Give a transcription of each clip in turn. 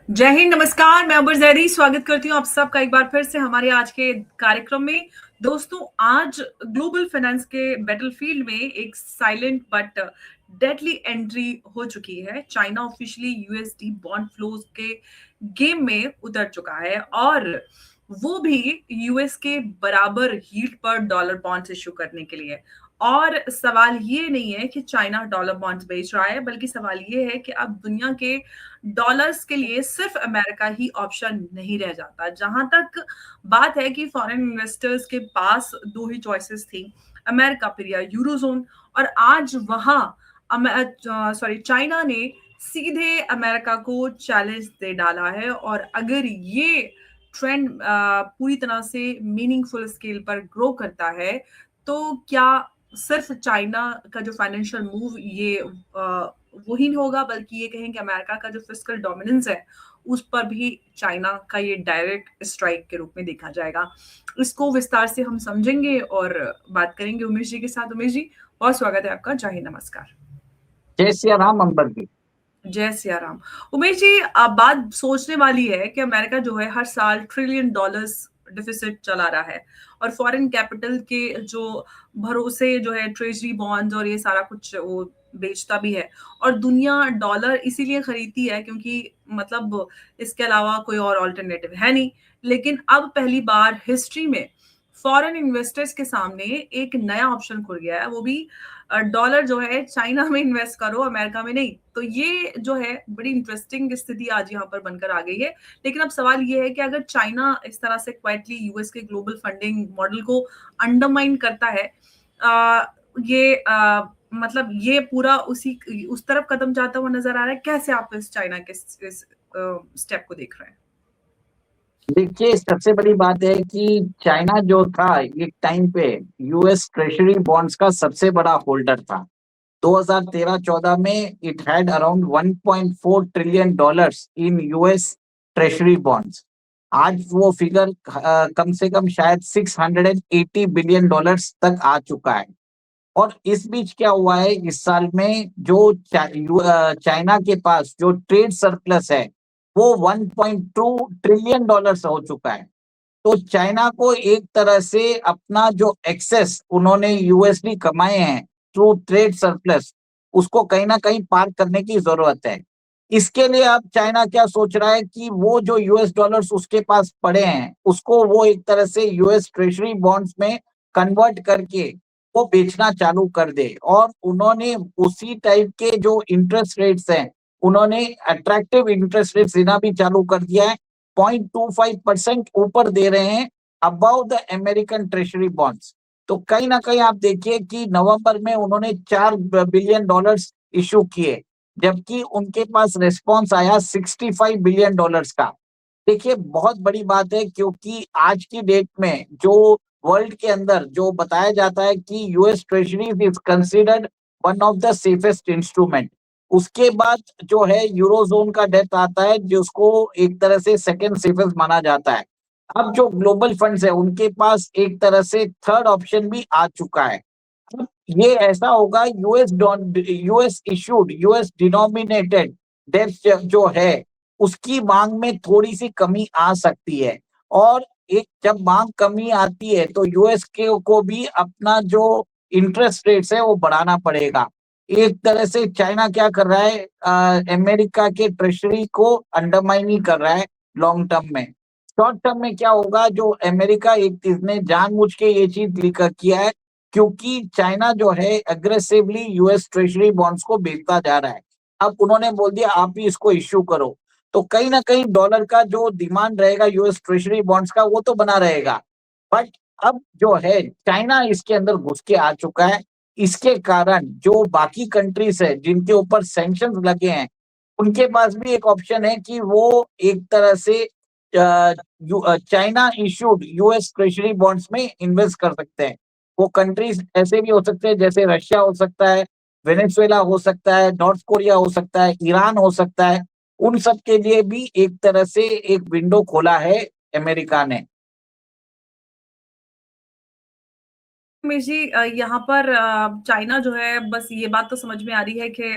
जय हिंद, नमस्कार। मैं अबर जहरी स्वागत करती हूँ आप सबका एक बार फिर से हमारे आज के कार्यक्रम में। दोस्तों, आज ग्लोबल फाइनेंस के बैटलफील्ड में एक साइलेंट बट डेडली एंट्री हो चुकी है। China officially USD bond flows के गेम में उतर चुका है और वो भी यूएस के बराबर यील्ड पर डॉलर बॉन्ड्स इश्यू करने के लिए। और सवाल ये नहीं है कि चाइना डॉलर बॉन्ड्स बेच रहा है, बल्कि सवाल ये है कि अब दुनिया के डॉलर्स के लिए सिर्फ अमेरिका ही ऑप्शन नहीं रह जाता। जहां तक बात है कि फॉरेन इन्वेस्टर्स के पास दो ही चॉइसेस थी, अमेरिका फिर या यूरोजोन। और आज वहां चाइना ने सीधे अमेरिका को चैलेंज दे डाला है। और अगर ये ट्रेंड पूरी तरह से मीनिंगफुल स्केल पर ग्रो करता है, तो क्या सिर्फ चाइना का जो फाइनेंशियल मूव ये वही होगा, बल्कि ये कहें कि अमेरिका का जो फिस्कल डोमिनेंस है उस पर भी चाइना का ये डायरेक्ट स्ट्राइक के रूप में देखा जाएगा। इसको विस्तार से हम समझेंगे और बात करेंगे उमेश जी के साथ। उमेश जी, बहुत स्वागत है आपका। जय हिंद, नमस्कार। जय सिया राम अंबर जी। जय सिया राम। उमेश जी, अब बात सोचने वाली है कि अमेरिका जो है हर साल ट्रिलियन डॉलर्स डिफिसिट चला रहा है और फॉरेन कैपिटल के जो भरोसे जो है ट्रेजरी बॉन्ड्स और ये सारा कुछ वो बेचता भी है। और दुनिया डॉलर इसीलिए खरीदती है क्योंकि मतलब इसके अलावा कोई और ऑल्टरनेटिव है नहीं। लेकिन अब पहली बार हिस्ट्री में फॉरेन इन्वेस्टर्स के सामने एक नया ऑप्शन खुल गया है, वो भी डॉलर जो है चाइना में इन्वेस्ट करो, अमेरिका में नहीं। तो ये जो है बड़ी इंटरेस्टिंग स्थिति आज यहाँ पर बनकर आ गई है। लेकिन अब सवाल ये है कि अगर चाइना इस तरह से क्वाइटली यूएस के ग्लोबल फंडिंग मॉडल को अंडरमाइन करता है, मतलब ये पूरा उसी उस तरफ कदम जाता हुआ नजर आ रहा है। कैसे आप इस चाइना के इस स्टेप को देख रहे हैं? देखिए, सबसे बड़ी बात है कि चाइना जो था एक टाइम पे यूएस ट्रेजरी बॉन्ड्स का सबसे बड़ा होल्डर था। 2013-14 में it had around 1.4 trillion dollars in US treasury bonds. आज वो फिगर कम से कम शायद 680 बिलियन डॉलर्स तक आ चुका है। और इस बीच क्या हुआ है, इस साल में जो चाइना के पास जो ट्रेड सरप्लस है वो 1.2 ट्रिलियन डॉलर्स हो चुका है। तो चाइना को एक तरह से अपना जो एक्सेस उन्होंने यूएसडी कमाए हैं थ्रू ट्रेड सरप्लस, उसको कहीं ना कहीं पार करने की जरूरत है। इसके लिए अब चाइना क्या सोच रहा है कि वो जो यूएस डॉलर्स उसके पास पड़े हैं उसको वो एक तरह से यूएस ट्रेजरी बॉन्ड्स में कन्वर्ट करके वो बेचना चालू कर दे। और उन्होंने उसी टाइप के जो इंटरेस्ट रेट्स हैं, उन्होंने अट्रैक्टिव इंटरेस्ट रेट्स देना भी चालू कर दिया है। 0.25% ऊपर दे रहे हैं about the American treasury bonds. तो कहीं ना कहीं आप देखिए कि नवंबर में उन्होंने 4 बिलियन डॉलर्स इशू किए, जबकि उनके पास रिस्पॉन्स आया 65 बिलियन डॉलर्स का। देखिए, बहुत बड़ी बात है क्योंकि आज की डेट में जो वर्ल्ड के अंदर जो बताया जाता है कि US treasury is considered one of the safest instrument. उसके बाद जो है यूरोजोन का डेट आता है जिसको एक तरह से सेकंड सेफेस्ट माना जाता है। अब जो ग्लोबल फंड्स है उनके पास एक तरह से थर्ड ऑप्शन भी आ चुका है। अब ये ऐसा होगा, US issued US denominated debt जो है उसकी मांग में थोड़ी सी कमी आ सकती है। और एक जब मांग कमी आती है तो यूएस के को भी अपना जो इंटरेस्ट रेट्स है वो बढ़ाना पड़ेगा। एक तरह से चाइना क्या कर रहा है, अमेरिका के ट्रेजरी को अंडरमाइन ही कर रहा है लॉन्ग टर्म में। शॉर्ट टर्म में क्या होगा, जो अमेरिका एक इसने जानबूझ के ये चीज लिखा किया है क्योंकि चाइना जो है अग्रेसिवली यूएस ट्रेजरी बॉन्ड्स को बेचता जा रहा है। अब उन्होंने बोल दिया आप ही इसको इश्यू करो, तो कहीं ना कहीं डॉलर का जो डिमांड रहेगा यूएस ट्रेजरी बॉन्ड्स का वो तो बना रहेगा। बट अब जो है चाइना इसके अंदर घुस के आ चुका है। इसके कारण जो बाकी कंट्रीज है जिनके ऊपर सैंक्शंस लगे हैं उनके पास भी एक ऑप्शन है कि वो एक तरह से China issued US treasury bonds में इन्वेस्ट कर सकते हैं। वो कंट्रीज ऐसे भी हो सकते हैं जैसे रशिया हो सकता है, वेनेजुएला हो सकता है, नॉर्थ कोरिया हो सकता है, ईरान हो सकता है। उन सब के लिए भी एक तरह से एक विंडो खोला है अमेरिका ने। उमेश जी, यहाँ पर चाइना जो है, बस ये बात तो समझ में आ रही है कि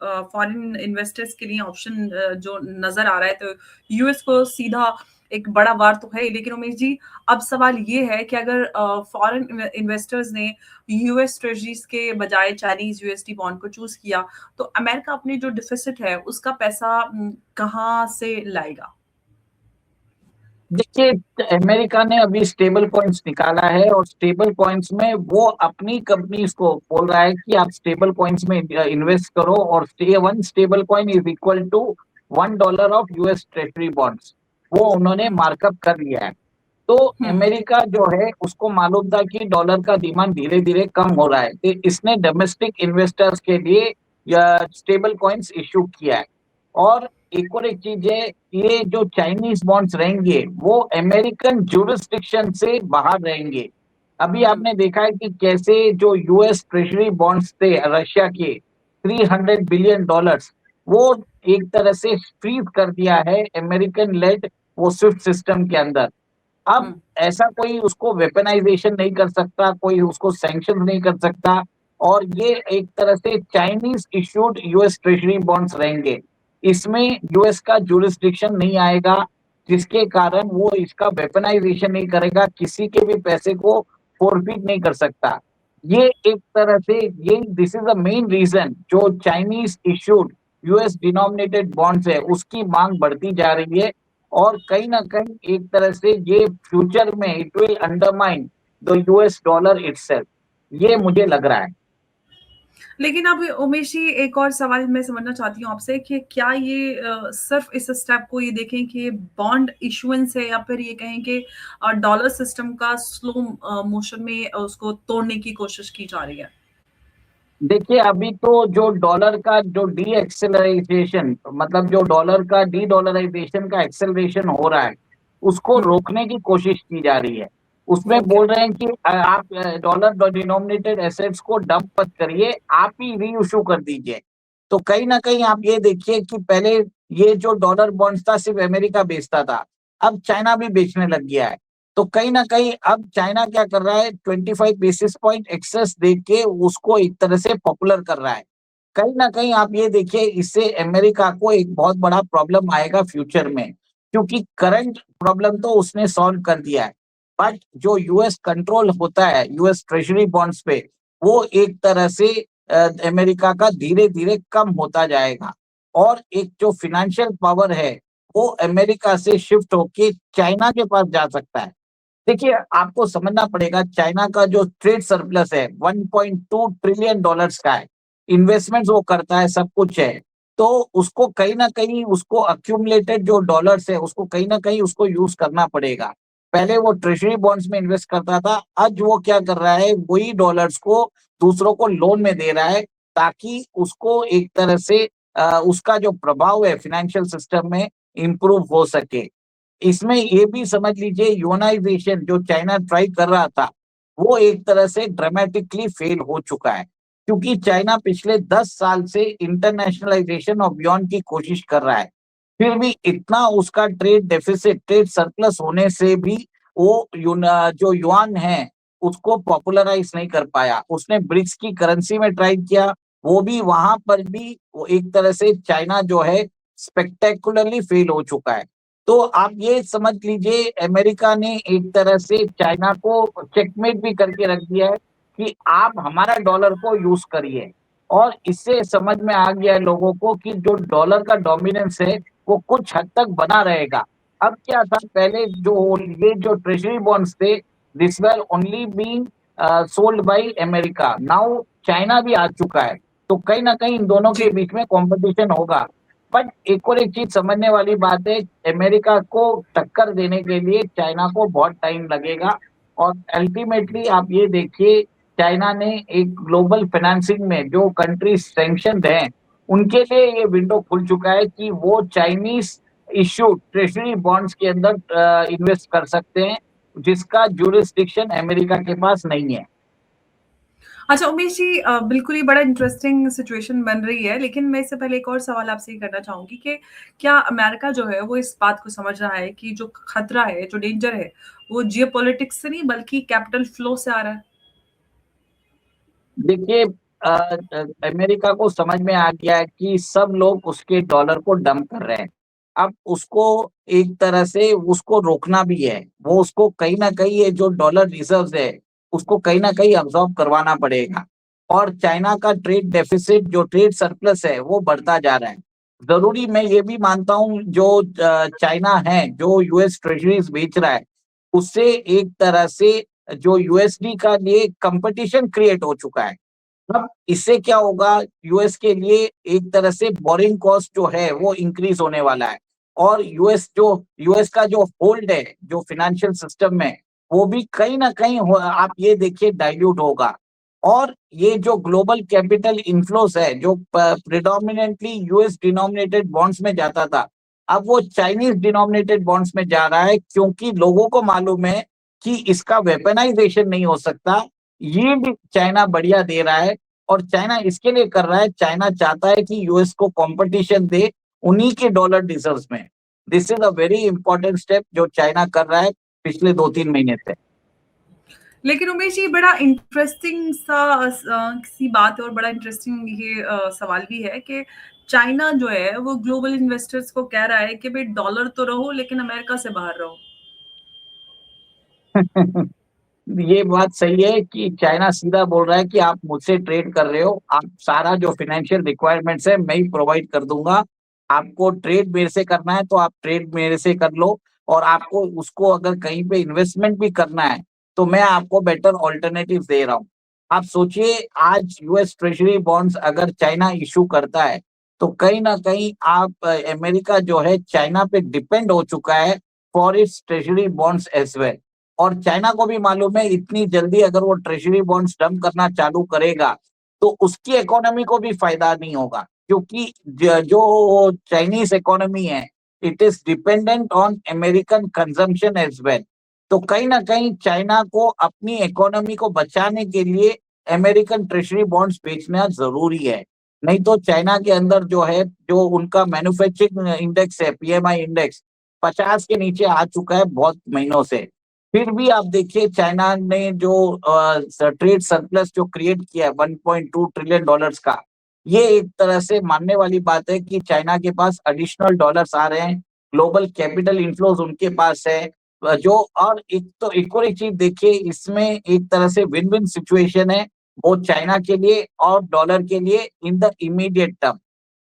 फॉरेन इन्वेस्टर्स के लिए ऑप्शन जो नजर आ रहा है, तो यूएस को सीधा एक बड़ा वार तो है। लेकिन उमेश जी, अब सवाल ये है कि अगर फॉरेन इन्वेस्टर्स ने यूएस ट्रेजरीज के बजाय चाइनीज यूएसडी बॉन्ड को चूज किया, तो अमेरिका अपनी जो डिफिसिट है उसका पैसा कहाँ से लाएगा? देखिए, अमेरिका ने अभी स्टेबल कॉइन्स निकाला है और स्टेबल कॉइन्स में वो अपनी कंपनीज को बोल रहा है कि आप स्टेबल कॉइन्स में इन्वेस्ट करो, और one stable coin is equal to $1 of US treasury bonds, वो उन्होंने हम्म। मार्कअप कर लिया है। तो हम्म। अमेरिका जो है उसको मालूम था कि डॉलर का डिमांड धीरे धीरे कम हो रहा है, तो इसने डोमेस्टिक इन्वेस्टर्स के लिए स्टेबल कॉइन्स इश्यू किया है। और एक चीज है, ये जो चाइनीज बॉन्ड्स रहेंगे वो अमेरिकन जुरिस्डिक्शन से बाहर रहेंगे। अभी हम्म। आपने देखा है कि कैसे जो यूएस ट्रेजरी बॉन्ड्स थे रशिया के, $300 बिलियन, वो एक तरह से फ्रीज कर दिया है अमेरिकन लेड वो स्विफ्ट सिस्टम के अंदर। अब हम्म। ऐसा कोई उसको वेपनाइजेशन नहीं कर सकता, कोई उसको सैंक्शन नहीं कर सकता, और ये एक तरह से Chinese issued US treasury bonds रहेंगे। इसमें यूएस का जुरिस्डिक्शन नहीं आएगा, जिसके कारण वो इसका वेपनाइजेशन नहीं करेगा, किसी के भी पैसे को फोरफिट नहीं कर सकता। ये एक तरह से ये this is the main reason जो Chinese issued US denominated bonds है उसकी मांग बढ़ती जा रही है। और कहीं ना कहीं एक तरह से ये फ्यूचर में it will undermine the US dollar itself, ये मुझे लग रहा है। लेकिन अब उमेश जी, एक और सवाल मैं समझना चाहती हूँ आपसे कि क्या ये सिर्फ इस स्टेप को ये देखें कि बॉन्ड इशुएंस है, या फिर ये कहें कि डॉलर सिस्टम का स्लो मोशन में उसको तोड़ने की कोशिश की जा रही है? देखिए, अभी तो जो डॉलर का जो डी एक्सेलरेशन, मतलब जो डॉलर का डी डॉलराइजेशन का एक्सेलरेशन हो रहा है, उसको हम्म। रोकने की कोशिश की जा रही है। उसमें ओके। बोल रहे हैं कि आप डॉलर डिनोमिनेटेड एसेट्स को डंप मत करिए, आप ही री इशू कर दीजिए। तो कहीं ना कहीं आप ये देखिए कि पहले ये जो डॉलर बॉन्ड्स था सिर्फ अमेरिका बेचता था, अब चाइना भी बेचने लग गया है। तो कहीं ना कहीं अब चाइना क्या कर रहा है, 25 बेसिस पॉइंट एक्सेस दे के उसको एक तरह से पॉपुलर कर रहा है। कहीं ना कहीं आप ये देखिए, इससे अमेरिका को एक बहुत बड़ा प्रॉब्लम आएगा फ्यूचर में, क्योंकि करंट प्रॉब्लम तो उसने सॉल्व कर दिया है, बट जो यूएस कंट्रोल होता है यूएस ट्रेजरी बॉन्ड्स पे, वो एक तरह से अमेरिका का धीरे धीरे कम होता जाएगा। और एक जो फाइनेंशियल पावर है वो अमेरिका से शिफ्ट होके चाइना के पास जा सकता है। देखिए, आपको समझना पड़ेगा, चाइना का जो ट्रेड सरप्लस है 1.2 ट्रिलियन डॉलर्स का है, इन्वेस्टमेंट्स वो करता है, सब कुछ है। तो उसको कहीं ना कहीं उसको अक्यूमुलेटेड जो डॉलर्स है उसको कहीं ना कहीं उसको यूज करना पड़ेगा। पहले वो ट्रेजरी बॉन्ड्स में इन्वेस्ट करता था, आज वो क्या कर रहा है, वही डॉलर्स को दूसरों को लोन में दे रहा है, ताकि उसको एक तरह से उसका जो प्रभाव है फाइनेंशियल सिस्टम में इम्प्रूव हो सके। इसमें ये भी समझ लीजिए, यूनाइजेशन जो चाइना ट्राई कर रहा था वो एक तरह से ड्रामेटिकली फेल हो चुका है, क्योंकि चाइना पिछले 10 साल से इंटरनेशनलाइजेशन ऑफ युआन की कोशिश कर रहा है, फिर भी इतना उसका ट्रेड डेफिसिट, ट्रेड सरप्लस होने से भी वो जो युआन है उसको पॉपुलराइज नहीं कर पाया। उसने ब्रिक्स की करेंसी में ट्राई किया, वो भी वहां पर भी वो एक तरह से चाइना जो है स्पेक्टेकुलरली फेल हो चुका है। तो आप ये समझ लीजिए, अमेरिका ने एक तरह से चाइना को चेकमेट भी करके रख दिया है कि आप हमारा डॉलर को यूज करिए। और इससे समझ में आ गया है लोगों को कि जो डॉलर का डोमिनेंस है वो कुछ हद तक बना रहेगा। अब क्या था, पहले जो ये जो ट्रेजरी बॉन्ड्स थे, this were only being sold by America, now China भी आ चुका है। तो कहीं ना कहीं इन दोनों के जी। बीच में कंपटीशन होगा। बट एक और एक चीज समझने वाली बात है, अमेरिका को टक्कर देने के लिए चाइना को बहुत टाइम लगेगा। और अल्टीमेटली आप ये देखिए, चाइना ने एक ग्लोबल फाइनेंसिंग में जो कंट्री सैंक्शन हैं उनके लिए ये विंडो खुल चुका है कि वो चाइनीज इश्यू ट्रेजरी बॉन्ड्स के अंदर इन्वेस्ट कर सकते हैं, जिसका जुरिस्डिक्शन अमेरिका के पास नहीं है। अच्छा उमेश जी, बिल्कुल ही बड़ा इंटरेस्टिंग सिचुएशन बन रही है, लेकिन मैं इससे पहले एक और सवाल आपसे ये करना चाहूंगी कि क्या अमेरिका जो है वो इस बात को समझ रहा है कि जो खतरा है, जो डेंजर है, वो जियोपॉलिटिक्स से नहीं बल्कि कैपिटल फ्लो से आ रहा है? देखिए, अमेरिका को समझ में आ गया है कि सब लोग उसके डॉलर को डंप कर रहे हैं। अब उसको एक तरह से उसको रोकना भी है, वो उसको कहीं ना कहीं ये जो डॉलर रिजर्व्स है उसको कहीं ना कहीं अब्सॉर्ब करवाना पड़ेगा। और चाइना का ट्रेड डेफिसिट, जो ट्रेड सरप्लस है, वो बढ़ता जा रहा है। जरूरी मैं ये भी मानता हूँ, जो चाइना है जो यूएस ट्रेजरीज बेच रहा है, उससे एक तरह से जो यूएसडी का लिए कंपटीशन क्रिएट हो चुका है। अब इससे क्या होगा, यूएस के लिए एक तरह से बोरिंग कॉस्ट जो है वो इंक्रीज होने वाला है। और यूएस का जो होल्ड है जो फाइनेंशियल सिस्टम में, वो भी कहीं ना कहीं आप ये देखिए डाइल्यूट होगा। और ये जो ग्लोबल कैपिटल इन्फ्लोस है जो प्रिडोमिनेंटली यूएस डिनोमिनेटेड बॉन्ड्स में जाता था, अब वो चाइनीज डिनोमिनेटेड बॉन्ड्स में जा रहा है, क्योंकि लोगों को मालूम है कि इसका वेपनाइजेशन नहीं हो सकता। ये भी चाइना बढ़िया दे रहा है। और चाइना इसके लिए कर रहा है, चाइना चाहता है कि यूएस को कंपटीशन दे उन्हीं के डॉलर रिजर्व्स में। This is a very important step जो चाइना कर रहा है पिछले 2-3 महीने से। लेकिन उमेश जी, बड़ा इंटरेस्टिंग सी बात है और बड़ा इंटरेस्टिंग ये सवाल भी है कि चाइना जो है वो ग्लोबल इन्वेस्टर्स को कह रहा है कि भाई डॉलर तो रहो लेकिन अमेरिका से बाहर रहो। ये बात सही है कि चाइना सीधा बोल रहा है कि आप मुझसे ट्रेड कर रहे हो, आप सारा जो फाइनेंशियल रिक्वायरमेंट्स है मैं ही प्रोवाइड कर दूंगा। आपको ट्रेड मेरे से करना है तो आप ट्रेड मेरे से कर लो। और आपको उसको अगर कहीं पे इन्वेस्टमेंट भी करना है तो मैं आपको बेटर ऑल्टरनेटिव दे रहा हूँ। आप सोचिए, आज यूएस ट्रेजरी बॉन्ड्स अगर चाइना इशू करता है तो कहीं ना कहीं आप अमेरिका जो है चाइना पे डिपेंड हो चुका है for its treasury bonds as well. और चाइना को भी मालूम है इतनी जल्दी अगर वो ट्रेजरी बॉन्ड्स डंप करना चालू करेगा तो उसकी इकोनॉमी को भी फायदा नहीं होगा, क्योंकि जो चाइनीज इकोनॉमी है it is dependent on American consumption as well. तो कहीं ना कहीं चाइना को अपनी इकोनॉमी को बचाने के लिए अमेरिकन ट्रेजरी बॉन्ड्स बेचना जरूरी है। नहीं तो चाइना के अंदर जो है, जो उनका मैन्युफैक्चरिंग इंडेक्स है, पीएमआई इंडेक्स 50 के नीचे आ चुका है बहुत महीनों से। फिर भी आप देखिए चाइना ने जो ट्रेड सरप्लस जो क्रिएट किया है 1.2 ट्रिलियन डॉलर्स का, ये एक तरह से मानने वाली बात है कि चाइना के पास एडिशनल डॉलर्स आ रहे हैं, ग्लोबल कैपिटल इन्फ्लोज उनके पास है। जो और एक तो एक और एक चीज देखिए, इसमें एक तरह से विन विन सिचुएशन है वो चाइना के लिए और डॉलर के लिए in the immediate term.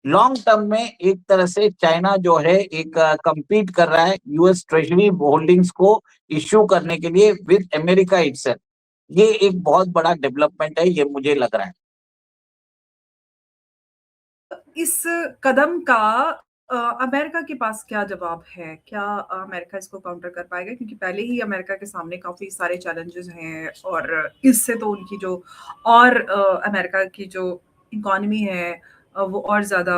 Long term में एक तरह से चाइना जो है एक compete कर रहा है यूएस ट्रेजरी होल्डिंग्स को इश्यू करने के लिए विद अमेरिका इटसेल्फ। ये एक बहुत बड़ा डेवलपमेंट है, ये मुझे लग रहा है। इस कदम का अमेरिका के पास क्या जवाब है? क्या अमेरिका इसको काउंटर कर पाएगा? क्योंकि पहले ही अमेरिका के सामने काफी सारे चैलेंजेस हैं और इससे तो उनकी जो और अमेरिका की जो इकोनॉमी है वो और ज्यादा,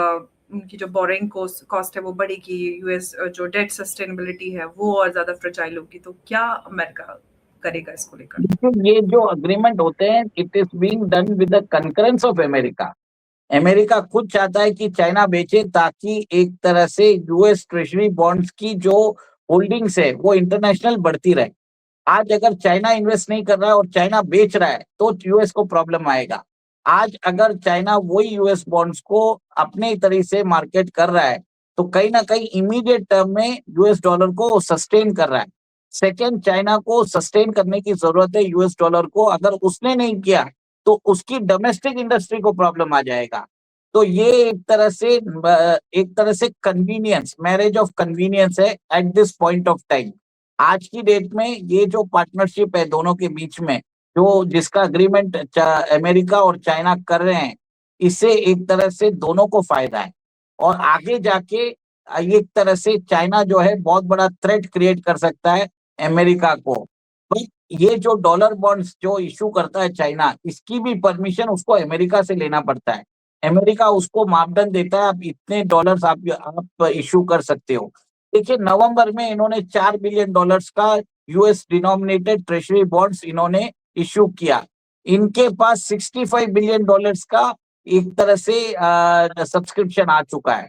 उनकी जो बोरिंग कॉस्ट है वो बढ़ेगी, यूएस जो डेट सस्टेनेबिलिटी है वो और ज्यादा फ्रेजाइल होगी। तो क्या अमेरिका करेगा इसको लेकर? लेकिन ये जो अग्रीमेंट होते हैं it is being done with the concurrence of America. America खुद चाहता है कि चाइना बेचे ताकि एक तरह से यूएस ट्रेजरी बॉन्ड्स की जो होल्डिंग्स है वो इंटरनेशनल बढ़ती रहे। आज अगर चाइना इन्वेस्ट नहीं कर रहा है और चाइना बेच रहा है तो यूएस को प्रॉब्लम आएगा। आज अगर चाइना वही यूएस बॉन्ड्स को अपने तरीके से मार्केट कर रहा है तो कहीं ना कहीं इमीडिएट टर्म में यूएस डॉलर को सस्टेन कर रहा है। सेकेंड, चाइना को सस्टेन करने की जरूरत है यूएस डॉलर को, अगर उसने नहीं किया तो उसकी डोमेस्टिक इंडस्ट्री को प्रॉब्लम आ जाएगा। तो ये एक तरह से कन्वीनियंस, मैरिज ऑफ कन्वीनियंस है at this point of time. आज की डेट में ये जो पार्टनरशिप है दोनों के बीच में, जो जिसका अग्रीमेंट अमेरिका और चाइना कर रहे हैं, इससे एक तरह से दोनों को फायदा है। और आगे जाके एक तरह से चाइना जो है बहुत बड़ा थ्रेट क्रिएट कर सकता है अमेरिका को। तो ये जो डॉलर बॉन्ड्स जो इशू करता है चाइना, इसकी भी परमिशन उसको अमेरिका से लेना पड़ता है। अमेरिका उसको मापदंड देता है, आप इतने डॉलर्स आप इशू कर सकते हो। देखिए नवंबर में इन्होंने $4 बिलियन का यूएस डिनोमिनेटेड ट्रेजरी बॉन्ड्स इन्होंने इश्यू किया। इनके पास $65 बिलियन का एक तरह से सब्सक्रिप्शन आ चुका है,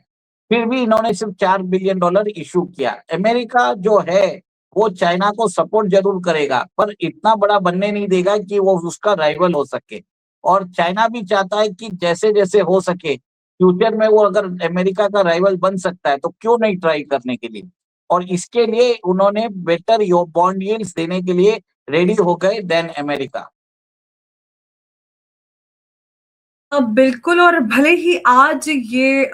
फिर भी इन्होंने सिर्फ $4 बिलियन इश्यू किया। अमेरिका जो है वो चाइना को सपोर्ट जरूर करेगा पर इतना बड़ा बनने नहीं देगा कि वो उसका राइवल हो सके। और चाइना भी चाहता है कि जैसे जैसे हो सके फ्यूचर में वो अगर अमेरिका का राइवल बन सकता है तो क्यों नहीं ट्राई करने के लिए, और इसके लिए उन्होंने बेटर बॉन्ड यील्ड्स देने के लिए रेडी हो गए देन अमेरिका। बिल्कुल, और भले ही आज ये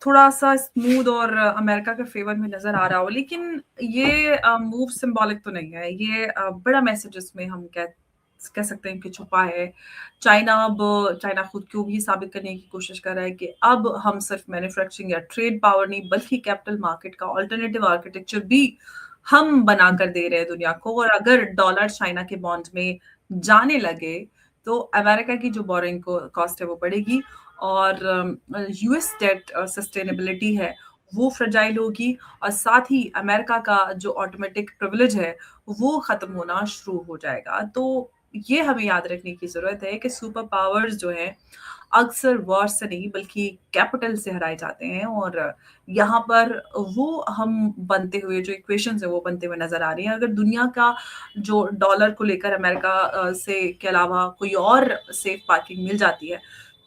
थोड़ा सा स्मूथ और अमेरिका के फेवर में नजर आ रहा हो, लेकिन ये मूव सिंबॉलिक तो नहीं है। ये बड़ा मैसेज इसमें हम कह सकते हैं कि छुपा है। चाइना खुद को भी साबित करने की कोशिश कर रहा है कि अब हम सिर्फ मैन्युफैक्चरिंग या ट्रेड पावर नहीं, बल्कि कैपिटल मार्केट का ऑल्टरनेटिव आर्किटेक्चर भी हम बना कर दे रहे हैं दुनिया को। और अगर डॉलर चाइना के बॉन्ड में जाने लगे तो अमेरिका की जो बोरिंग कॉस्ट है वो बढ़ेगी, और यूएस डेट सस्टेनेबिलिटी है वो फ्रजाइल होगी, और साथ ही अमेरिका का जो ऑटोमेटिक प्रिविलेज है वो खत्म होना शुरू हो जाएगा। तो ये हमें याद रखने की जरूरत है कि सुपर पावर्स जो हैं अक्सर वॉर से नहीं बल्कि कैपिटल से हराए जाते हैं, और यहाँ पर वो हम बनते हुए जो इक्वेशंस है वो बनते हुए नजर आ रही हैं। अगर दुनिया का जो डॉलर को लेकर अमेरिका से के अलावा कोई और सेफ पार्किंग मिल जाती है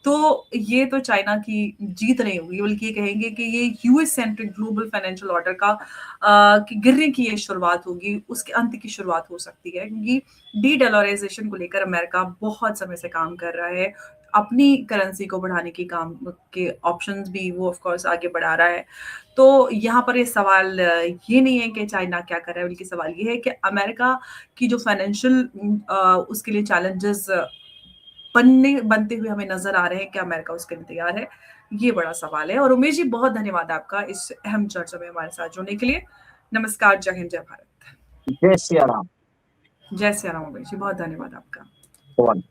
तो ये तो चाइना की जीत नहीं होगी, बल्कि ये कहेंगे कि ये US centric global financial order का कि गिरने की ये शुरुआत होगी, उसके अंत की शुरुआत हो सकती है। क्योंकि डी डॉलराइजेशन को लेकर अमेरिका बहुत समय से काम कर रहा है, अपनी करेंसी को बढ़ाने की काम के ऑप्शंस भी वो ऑफ कोर्स आगे बढ़ा रहा है। तो यहाँ पर ये सवाल ये नहीं है कि चाइना क्या कर रहा है, बल्कि सवाल ये है कि अमेरिका की जो फाइनेंशियल उसके लिए चैलेंजेस बनते हुए हमें नजर आ रहे हैं कि अमेरिका उसके लिए तैयार है। ये बड़ा सवाल है। और उमेश जी, बहुत धन्यवाद आपका इस अहम चर्चा में हमारे साथ जुड़ने के लिए। नमस्कार, जय हिंद, जय भारत। जय सिया राम। जय सिया राम उमेश जी, बहुत धन्यवाद आपका। बहुत